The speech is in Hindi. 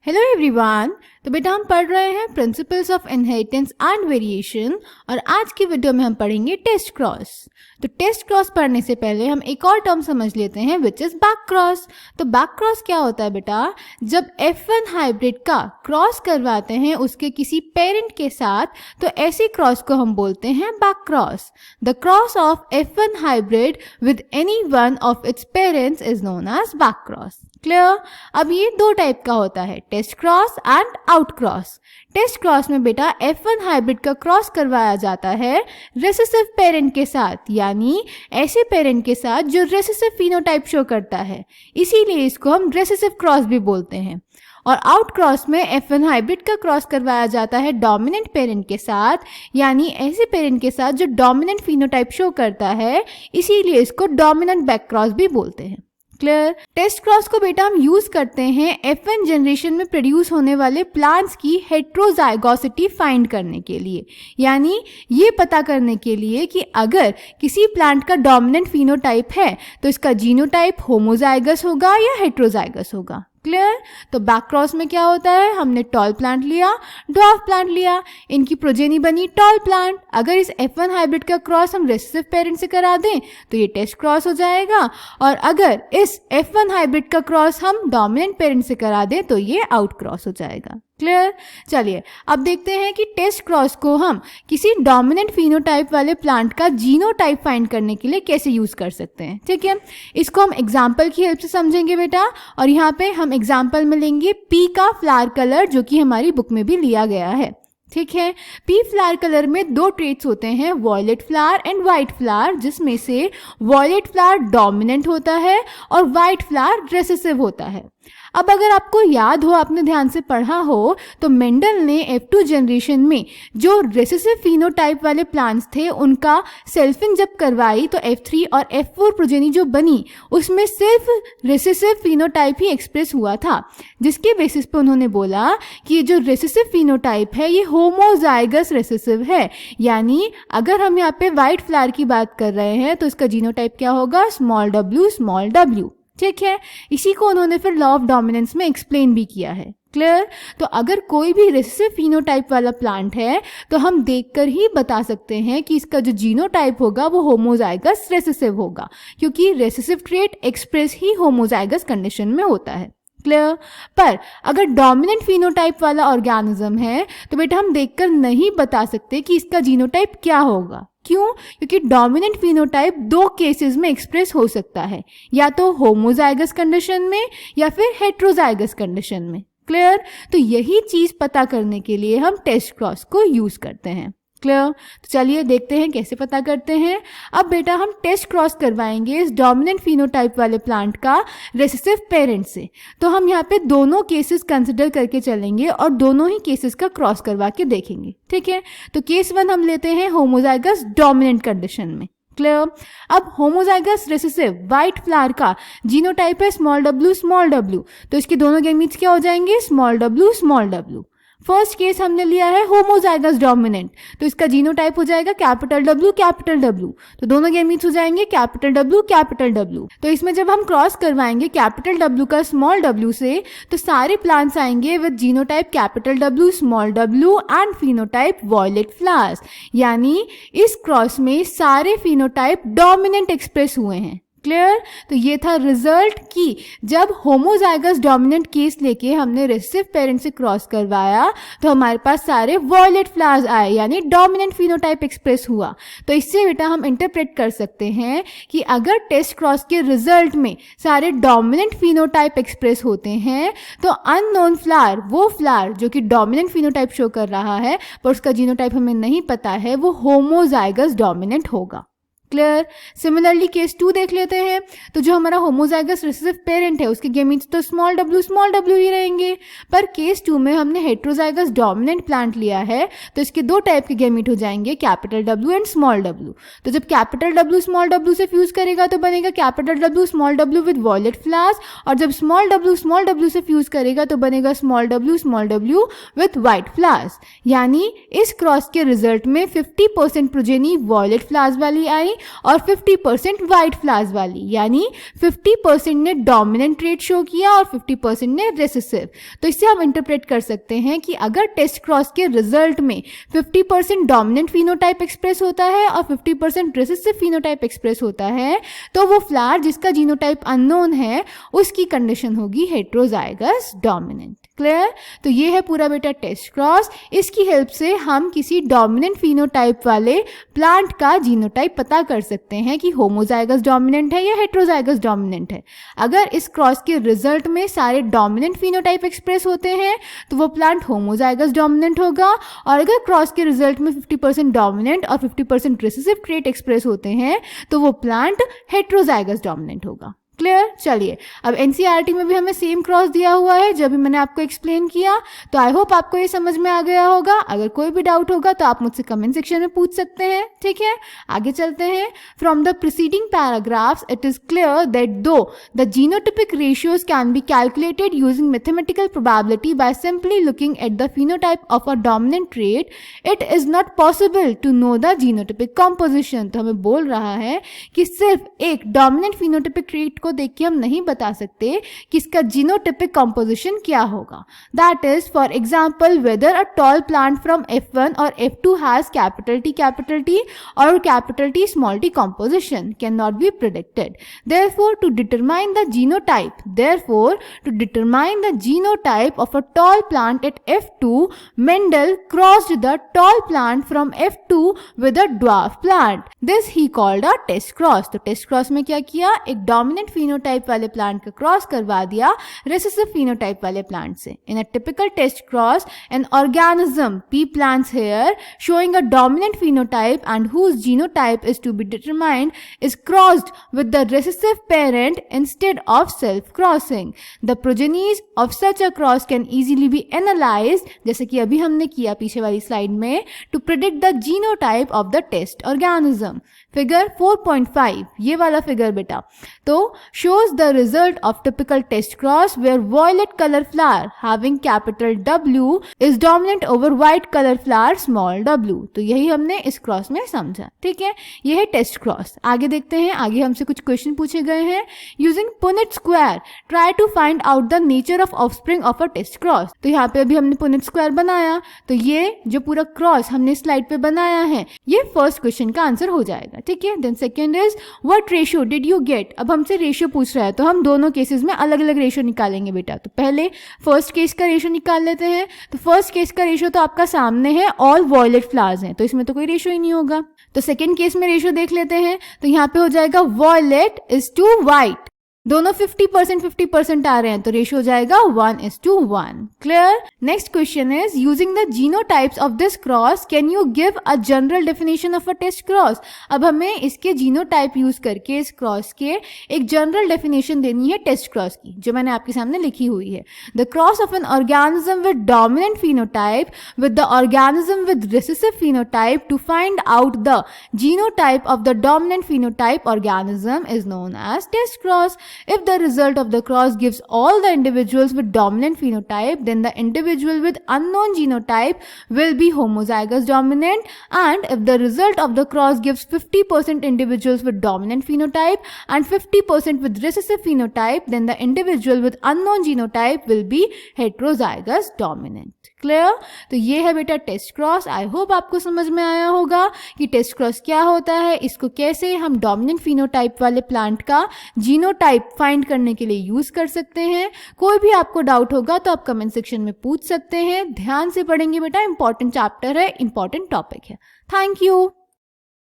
Hello everyone. तो बेटा हम पढ़ रहे हैं principles of inheritance and variation और आज की वीडियो में हम पढ़ेंगे टेस्ट क्रॉस। तो टेस्ट क्रॉस पढ़ने से पहले हम एक और टर्म समझ लेते हैं विच इज बैक क्रॉस। तो बैक क्रॉस क्या होता है बेटा? जब F1 हाइब्रिड का क्रॉस करवाते हैं उसके किसी पेरेंट के साथ तो ऐसी क्रॉस को हम बोलते हैं back cross. The cross of F1 hybrid with any one of its parents is known as back cross. Clear? अब ये दो टाइप का होता है, test cross and out cross. Test cross में बेटा F1 हाइब्रिड का क्रॉस करवाया जाता है रेसेसिव पेरेंट के साथ, यानी ऐसे पेरेंट के साथ जो रेसेसिव फिनोटाइप शो करता है, इसीलिए इसको हम रेसेसिव क्रॉस भी बोलते हैं। और आउट क्रॉस में F1 हाइब्रिड का क्रॉस करवाया जाता है डोमिनेंट पेरेंट के साथ, यानी ऐसे पेरेंट के साथ जो डोमिनेंट फिनोटाइप शो करता है, इसीलिए इसको डोमिनेंट बैक क्रॉस भी बोलते हैं। क्लियर? टेस्ट क्रॉस को बेटा हम यूज करते हैं F1 जनरेशन में प्रोड्यूस होने वाले प्लांट्स की हेट्रोजाइगोसिटी फाइंड करने के लिए, यानी ये पता करने के लिए कि अगर किसी प्लांट का डोमिनेंट फिनोटाइप है तो इसका जीनोटाइप होमोजाइगस होगा या हेट्रोजाइगस होगा। क्लियर? तो बैक क्रॉस में क्या होता है, हमने टॉल प्लांट लिया, ड्वार्फ प्लांट लिया, इनकी प्रोजेनी बनी टॉल प्लांट। अगर इस F1 हाइब्रिड का क्रॉस हम रेसेसिव पेरेंट से करा दें तो ये टेस्ट क्रॉस हो जाएगा, और अगर इस F1 हाइब्रिड का क्रॉस हम डोमिनेंट पेरेंट से करा दें तो ये आउट क्रॉस हो जाएगा। क्लियर? चलिए अब देखते हैं कि टेस्ट क्रॉस को हम किसी डोमिनेंट फिनोटाइप वाले प्लांट का जीनोटाइप फाइंड करने के लिए कैसे यूज कर सकते हैं। ठीक है, इसको हम एग्जाम्पल की हेल्प से समझेंगे बेटा, और यहाँ पे हम एग्जाम्पल में लेंगे पी का फ्लावर कलर, जो कि हमारी बुक में भी लिया गया है। ठीक है, पी फ्लावर कलर में दो ट्रेट्स होते हैं, violet flower and white flower, जिसमें से वॉयलेट फ्लावर डोमिनेंट होता है और वाइट फ्लावर रेसेसिव होता है। अब अगर आपको याद हो, आपने ध्यान से पढ़ा हो, तो मेंडल ने F2 जनरेशन में जो रेसेसिव फिनोटाइप वाले प्लांट्स थे उनका सेल्फिंग जब करवाई तो F3 और F4 प्रोजेनी जो बनी उसमें सिर्फ रेसेसिव फिनोटाइप ही एक्सप्रेस हुआ था, जिसके बेसिस पे उन्होंने बोला कि ये जो रेसेसिव फिनोटाइप है ये होमोजाइगस रेसेसिव है, यानी अगर हम यहाँ पे वाइट फ्लावर की बात कर रहे हैं तो इसका जीनोटाइप क्या होगा, स्मॉल w। ठीक है, इसी को उन्होंने फिर लॉ ऑफ डोमिनेंस में एक्सप्लेन भी किया है। क्लियर? तो अगर कोई भी रेसेसिव फिनोटाइप वाला प्लांट है तो हम देखकर ही बता सकते हैं कि इसका जो जीनोटाइप होगा वो होमोजाइगस रेसेसिव होगा, क्योंकि रेसेसिव ट्रेट एक्सप्रेस ही होमोजाइगस कंडीशन में होता है। क्लियर? पर अगर डोमिनेंट फिनोटाइप वाला ऑर्गेनिज्म है तो बेटा हम देखकर नहीं बता सकते कि इसका जीनोटाइप क्या होगा। क्यों? क्योंकि डोमिनेंट फिनोटाइप दो केसेस में एक्सप्रेस हो सकता है, या तो होमोजाइगस कंडीशन में या फिर हेट्रोजाइगस कंडीशन में। क्लियर? तो यही चीज पता करने के लिए हम टेस्ट क्रॉस को यूज करते हैं। क्लियर? तो चलिए देखते हैं कैसे पता करते हैं। अब बेटा हम टेस्ट क्रॉस करवाएंगे इस डोमिनेंट फिनोटाइप वाले प्लांट का रेसेसिव पेरेंट से। तो हम यहाँ पे दोनों केसेस कंसिडर करके चलेंगे और दोनों ही केसेस का क्रॉस करवा के देखेंगे। ठीक है, तो केस 1 हम लेते हैं होमोजाइगस डोमिनेंट कंडीशन में। क्लियर? अब होमोजाइगस रेसेसिव वाइट फ्लावर का जीनोटाइप है स्मॉल w, तो इसके दोनों गैमीट्स क्या हो जाएंगे, स्मॉल w। फर्स्ट केस हमने लिया है होमोजाइगस डोमिनेंट, तो इसका जीनोटाइप हो जाएगा कैपिटल W, तो दोनों गैमीट्स हो जाएंगे कैपिटल W। तो इसमें जब हम क्रॉस करवाएंगे कैपिटल W का स्मॉल w से तो सारे प्लांट्स आएंगे with genotype capital W, small w and phenotype violet flowers, यानी इस क्रॉस में सारे फिनोटाइप डोमिनेंट एक्सप्रेस हुए हैं। क्लियर? तो ये था रिजल्ट कि जब होमोजाइगस डोमिनेंट केस लेके हमने रेसेसिव पेरेंट से क्रॉस करवाया तो हमारे पास सारे वॉयलेट फ्लावर्स आए, यानी डोमिनेंट फिनोटाइप एक्सप्रेस हुआ। तो इससे बेटा हम इंटरप्रेट कर सकते हैं कि अगर टेस्ट क्रॉस के रिजल्ट में सारे डोमिनेंट फिनोटाइप एक्सप्रेस होते हैं तो अननोन फ्लावर, वो फ्लावर जो कि डोमिनेंट फिनोटाइप शो कर रहा है पर उसका जीनोटाइप हमें नहीं पता है, वो होमोजाइगस डोमिनेंट होगा। क्लियर? सिमिलरली केस 2 देख लेते हैं। तो जो हमारा होमोजाइगस रेसेसिव पेरेंट है उसके गैमीट्स तो स्मॉल w ही रहेंगे, पर केस 2 में हमने हेट्रोजाइगस डोमिनेंट प्लांट लिया है तो इसके दो टाइप के गैमीट हो जाएंगे, capital W and small w। तो जब कैपिटल W स्मॉल w से फ्यूज करेगा तो बनेगा capital W small w with violet flowers, और जब स्मॉल w से फ्यूज करेगा तो बनेगा small w with white flowers, यानी इस क्रॉस के रिजल्ट में 50% प्रोजेनी वॉयलेट फ्लावर्स वाली आई और 50% वाइट फ्लावर्स वाली, यानी 50% ने डोमिनेंट ट्रेट शो किया और 50% ने रिसेसिव। तो इससे हम इंटरप्रेट कर सकते हैं कि अगर टेस्ट क्रॉस के रिजल्ट में 50% डोमिनेंट फिनोटाइप एक्सप्रेस होता है और 50% रिसेसिव फिनोटाइप एक्सप्रेस होता है, तो वो फ्लावर जिसका जीनोटाइप अननोन है उसकी कंडीशन होगी हेटेरोजाइगस डोमिनेंट। क्लियर? तो ये है पूरा बेटा टेस्ट क्रॉस। इसकी हेल्प से हम किसी डोमिनेंट फिनोटाइप वाले प्लांट का जीनोटाइप पता कर सकते हैं कि होमोजाइगस डोमिनेंट है या हेटेरोजाइगस डोमिनेंट है। अगर इस क्रॉस के रिजल्ट में सारे डोमिनेंट फिनोटाइप एक्सप्रेस होते हैं तो वो प्लांट होमोजाइगस डोमिनेंट होगा, और अगर क्रॉस के रिजल्ट में 50% डोमिनेंट और 50% रिसेसिव ट्रेट एक्सप्रेस होते हैं तो वो प्लांट हेटेरोजाइगस डोमिनेंट होगा। क्लियर? चलिए, अब एनसीईआरटी में भी हमें सेम क्रॉस दिया हुआ है जब भी मैंने आपको एक्सप्लेन किया, तो आई होप आपको ये समझ में आ गया होगा। अगर कोई भी डाउट होगा तो आप मुझसे कमेंट सेक्शन में पूछ सकते हैं। ठीक है, आगे चलते हैं। From the preceding paragraphs it is clear that though the genotypic ratios can be calculated using mathematical probability by simply looking at the phenotype of a dominant trait, it is not possible to know the genotypic composition. तो हमें बोल रहा है कि सिर्फ एक डोमिनेंट फिनोटिपिक ट्रेट को देख के हम नहीं बता सकते कि इसका जीनोटिपिक कंपोजिशन क्या होगा। That is for example weather a tall plant from F1 और F2 हैज कैपिटल T और capital T small t composition can not be predicted. Therefore to determine the genotype of a tall plant at F2, Mendel crossed the tall plant from F2 with a dwarf plant. This he called a test cross। तो टेस्ट क्रॉस में क्या किया, एक डोमिनेंट फिनोटाइप वाले प्लांट का क्रॉस करवा दिया रिसेसिव फिनोटाइप वाले प्लांट से। In a typical test cross an organism pea plants here showing a dominant phenotype and whose genotype is to be determined is crossed with the recessive parent instead of self-crossing. The progenies of such a cross can easily be analyzed, जैसे कि अभी हमने किया पीछे वाली स्लाइड में, to predict the genotype of the test organism. Figure 4.5 ये वाला फिगर बेटा तो shows the result of typical test cross where violet color flower having capital W is dominant over white color flower small w। तो यही हमने इस क्रॉस में समझा। ठीक है, ये है टेस्ट क्रॉस। आगे देखते हैं, आगे हमसे कुछ क्वेश्चन पूछे गए हैं। Using Punnett square try to find out the nature of offspring of a test cross. तो यहाँ पे अभी हमने पुनेट स्क्वायर बनाया, तो ये जो पूरा क्रॉस हमने स्लाइड पे बनाया है ये फर्स्ट क्वेश्चन का आंसर हो जाएगा। ठीक है, then second is what ratio did you get. अब हमसे रेशियो पूछ रहा है तो हम दोनों केसेस में अलग अलग रेशियो निकालेंगे बेटा। तो पहले फर्स्ट केस का रेशियो निकाल लेते हैं। तो फर्स्ट केस का रेशियो तो आपका सामने है, ऑल वॉयलेट फ्लावर्स हैं तो इसमें तो कोई रेशियो ही नहीं होगा। तो सेकेंड केस में रेशियो देख लेते हैं, तो यहाँ पे हो जाएगा वॉयलेट इज टू व्हाइट, दोनों 50% आ रहे हैं तो रेशियो हो जाएगा 1:1। Clear? Next question is using the genotypes of this cross can you give a general definition of a test cross. अब हमें इसके जीनोटाइप यूज करके इस क्रॉस के एक जनरल डेफिनेशन देनी है टेस्ट क्रॉस की, जो मैंने आपके सामने लिखी हुई है। The cross of an organism with dominant phenotype with the organism with recessive phenotype to find out the genotype of the dominant phenotype organism is known as test cross. If the result of the cross gives all the individuals with dominant phenotype, then the individual with unknown genotype will be homozygous dominant, and if the result of the cross gives 50% individuals with dominant phenotype and 50% with recessive phenotype, then the individual with unknown genotype will be heterozygous dominant. Clear? तो ये है बेटा टेस्ट क्रॉस। आई होप आपको समझ में आया होगा कि टेस्ट क्रॉस क्या होता है, इसको कैसे हम डोमिनेंट फिनोटाइप वाले प्लांट का जीनोटाइप फाइंड करने के लिए यूज कर सकते हैं। कोई भी आपको डाउट होगा तो आप कमेंट सेक्शन में पूछ सकते हैं। ध्यान से पढ़ेंगे बेटा, इंपॉर्टेंट चैप्टर है, इंपॉर्टेंट टॉपिक है। Thank you.